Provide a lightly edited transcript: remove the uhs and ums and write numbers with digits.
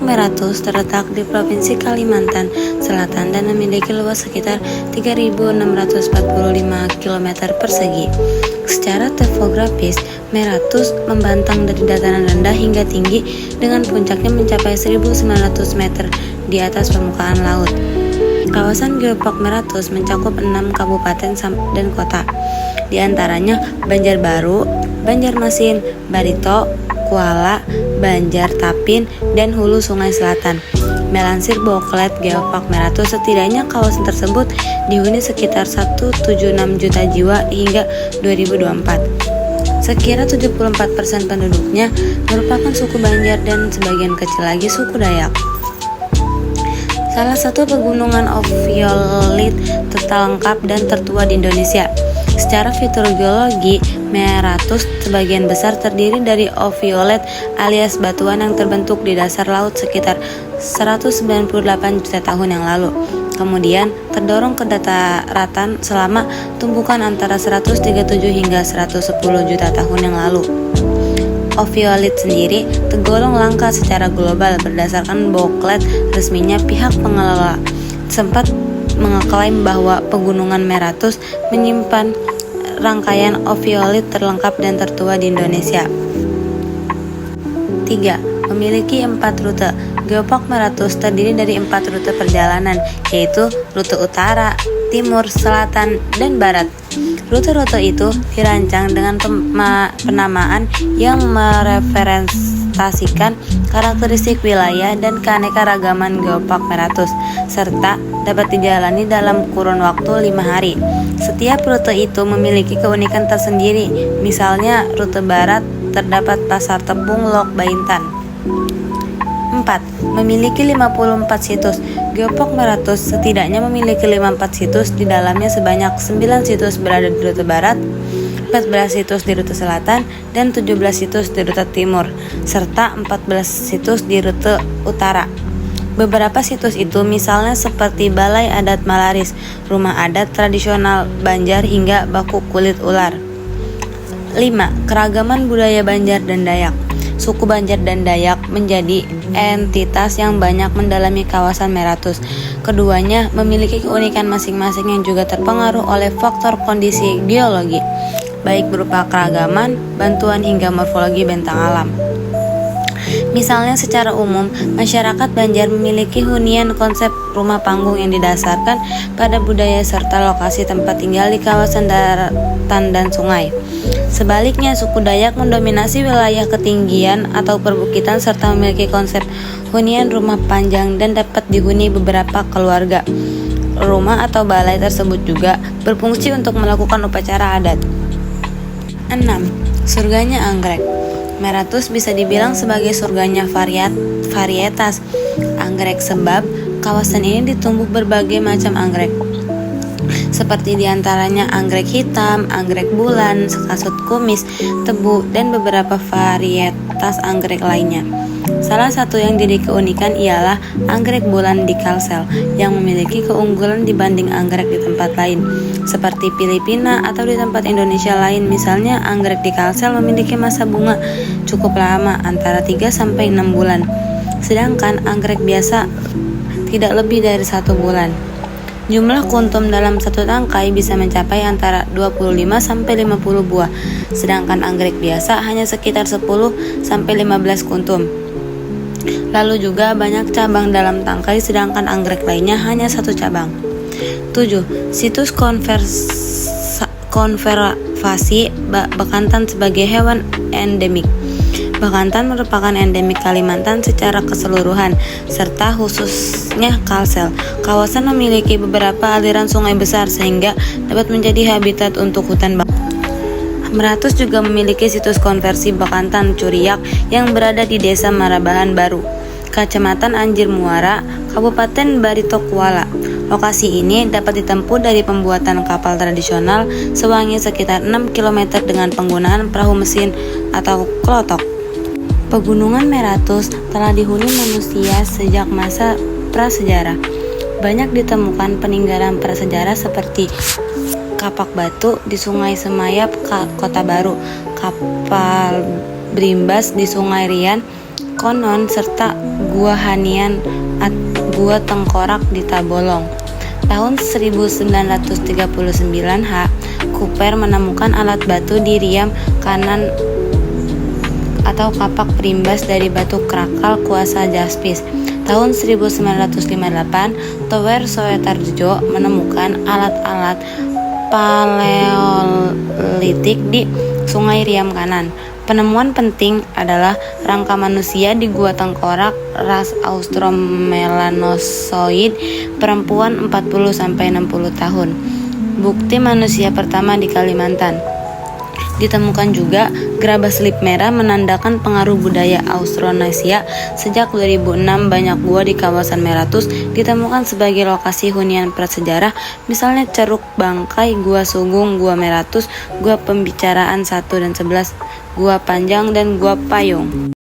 Meratus terletak di Provinsi Kalimantan Selatan dan memiliki luas sekitar 3.645 km persegi. Secara topografis, Meratus membentang dari dataran rendah hingga tinggi dengan puncaknya mencapai 1.900 meter di atas permukaan laut. Kawasan Geopark Meratus mencakup 6 kabupaten dan kota, di antaranya Banjarbaru, Banjarmasin, Barito, Kuala, Banjar Tapin, dan Hulu Sungai Selatan. Melansir Booklet Geopark Meratus, setidaknya kawasan tersebut dihuni sekitar 176 juta jiwa hingga 2024. Sekira 74% penduduknya merupakan suku Banjar dan sebagian kecil lagi suku Dayak. Salah satu pegunungan ophiolite terlengkap dan tertua di Indonesia. Secara fitur geologi, Meratus sebagian besar terdiri dari ophiolite alias batuan yang terbentuk di dasar laut sekitar 198 juta tahun yang lalu. Kemudian terdorong ke daratan selama tumbukan antara 137 hingga 110 juta tahun yang lalu. Ophiolite sendiri tergolong langka secara global berdasarkan booklet resminya. Pihak pengelola sempat mengeklaim bahwa pegunungan Meratus menyimpan rangkaian ophiolite terlengkap dan tertua di Indonesia. 3. Memiliki 4 rute. Geopark Meratus terdiri dari 4 rute perjalanan, yaitu rute utara, timur, selatan, dan barat. Rute-rute itu dirancang dengan penamaan yang merepresentasikan karakteristik wilayah dan keanekaragaman Geopark Meratus, serta dapat dijalani dalam kurun waktu 5 hari. Setiap rute itu memiliki keunikan tersendiri. Misalnya, rute barat terdapat Pasar Tepung Lok Baintan. 4. Memiliki 54 situs. Geopark Meratus setidaknya memiliki 54 situs, di dalamnya sebanyak 9 situs berada di rute barat, 14 situs di rute selatan, dan 17 situs di rute timur, serta 14 situs di rute utara. Beberapa situs itu misalnya seperti Balai Adat Malaris, Rumah Adat Tradisional Banjar, hingga Baku Kulit Ular. 5. Keragaman budaya Banjar dan Dayak. Suku Banjar dan Dayak menjadi entitas yang banyak mendalami kawasan Meratus. Keduanya memiliki keunikan masing-masing yang juga terpengaruh oleh faktor kondisi geologi, baik berupa keragaman, bantuan, hingga morfologi bentang alam. Misalnya, secara umum, masyarakat Banjar memiliki hunian konsep rumah panggung yang didasarkan pada budaya serta lokasi tempat tinggal di kawasan daratan dan sungai. Sebaliknya, suku Dayak mendominasi wilayah ketinggian atau perbukitan serta memiliki konsep hunian rumah panjang dan dapat dihuni beberapa keluarga. Rumah atau balai tersebut juga berfungsi untuk melakukan upacara adat. 6. Surganya anggrek. Meratus bisa dibilang sebagai surganya varietas anggrek sebab kawasan ini ditumbuh berbagai macam anggrek, seperti diantaranya anggrek hitam, anggrek bulan, kasut kumis, tebu, dan beberapa varietas anggrek lainnya. Salah satu yang jadi keunikan ialah anggrek bulan di Kalsel yang memiliki keunggulan dibanding anggrek di tempat lain, seperti Filipina atau di tempat Indonesia lain. Misalnya, anggrek di Kalsel memiliki masa bunga cukup lama, antara 3-6 bulan, sedangkan anggrek biasa tidak lebih dari 1 bulan. Jumlah kuntum dalam satu tangkai bisa mencapai antara 25-50 buah, sedangkan anggrek biasa hanya sekitar 10-15 kuntum. Lalu juga banyak cabang dalam tangkai, sedangkan anggrek lainnya hanya 1 cabang. 7. Situs konservasi bekantan sebagai hewan endemik. Bekantan merupakan endemik Kalimantan secara keseluruhan, serta khususnya Kalsel. Kawasan memiliki beberapa aliran sungai besar sehingga dapat menjadi habitat untuk hutan bakau. Meratus juga memiliki situs konversi bekantan Curiak yang berada di Desa Marabahan Baru, Kecamatan Anjir Muara, Kabupaten Barito Kuala. Lokasi ini dapat ditempuh dari pembuatan kapal tradisional sewangi sekitar 6 km dengan penggunaan perahu mesin atau klotok. Pegunungan Meratus telah dihuni manusia sejak masa prasejarah. Banyak ditemukan peninggalan prasejarah seperti kapak batu di Sungai Semayap, Kota Baru, kapal berimbas di Sungai Rian, Konon serta Gua Hanian Gua Tengkorak di Tabolong. Tahun 1939 Cooper menemukan alat batu di riam kanan atau kapak perimbas dari batu krakal kuasa jaspis. Tahun 1958 Tower Soetarjo menemukan alat-alat paleolitik di Sungai Riam Kanan. Penemuan penting adalah rangka manusia di Gua Tengkorak ras Australopithecus perempuan 40-60 tahun. Bukti manusia pertama di Kalimantan. Ditemukan juga gerabah selip merah menandakan pengaruh budaya Austronesia. Sejak 2006 banyak gua di kawasan Meratus ditemukan sebagai lokasi hunian prasejarah, misalnya Ceruk Bangkai, Gua Sugung, Gua Meratus, Gua Pembicaraan 1 dan 11, Gua Panjang, dan Gua Payung.